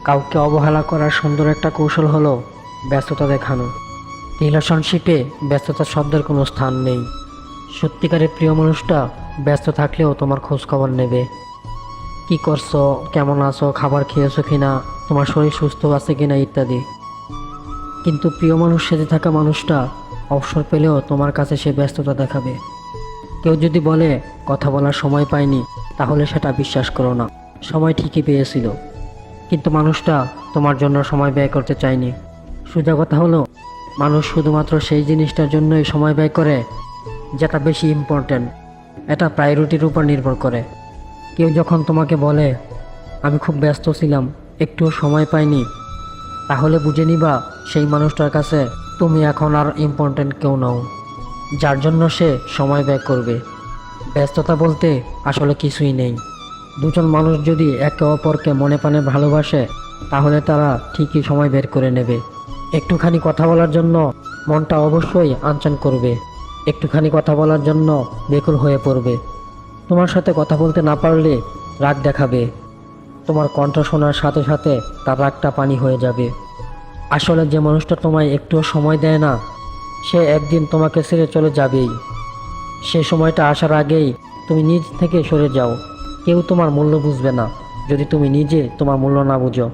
কাউকে অবহেলা করার সুন্দর একটা কৌশল হলো ব্যস্ততা দেখানো। রিলেশনশিপে ব্যস্ততা শব্দের কোনো স্থান নেই। সত্যিকারের প্রিয় মানুষটা ব্যস্ত থাকলেও তোমার খোঁজ খবর নেবে। কি করছো, কেমন আছো, খাবার খেয়েছো কিনা, তোমার শরীর সুস্থ আছে কিনা ইত্যাদি। কিন্তু প্রিয় মানুষ সেজে থাকা মানুষটা অবসর পেলেও তোমার কাছে সে ব্যস্ততা দেখাবে। কেউ যদি বলে কথা বলার সময় পায়নি, তাহলে সেটা বিশ্বাস করো না, সময় ঠিকই পেয়েছিল, কিন্তু মানুষটা তোমার জন্য সময় ব্যয় করতে চায়নি। সোজা কথা হলো, মানুষ শুধুমাত্র সেই জিনিসটার জন্যই সময় ব্যয় করে যেটা বেশি ইম্পর্ট্যান্ট। এটা প্রায়োরিটির উপর নির্ভর করে। কেউ যখন তোমাকে বলে আমি খুব ব্যস্ত ছিলাম, একটুও সময় পাইনি, তাহলে বুঝে নিবা সেই মানুষটার কাছে তুমি এখন আর ইম্পর্ট্যান্ট কেউ নও, যার জন্য সে সময় ব্যয় করবে। ব্যস্ততা বলতে আসলে কিছুই নেই। দুজন মানুষ যদি একে অপরকে মনে প্রাণে ভালোবাসে, তাহলে তারা ঠিকই সময় বের করে নেবে। একটুখানি কথা বলার জন্য মনটা অবশ্যই আনচান করবে, একটুখানি কথা বলার জন্য বেকুল হয়ে পড়বে। তোমার সাথে কথা বলতে না পারলে রাগ দেখাবে, তোমার কণ্ঠ শোনার সাথে সাথে তার রাগটা পানি হয়ে যাবে। আসলে যে মানুষটা তোমায় একটুও সময় দেয় না, সে একদিন তোমাকে ছেড়ে চলে যাবেই। সে সময়টা আসার আগেই তুমি নিজ থেকে সরে যাও। কেউ তোমার মূল্য বুঝবে না যদি তুমি নিজে তোমার মূল্য না বুঝো।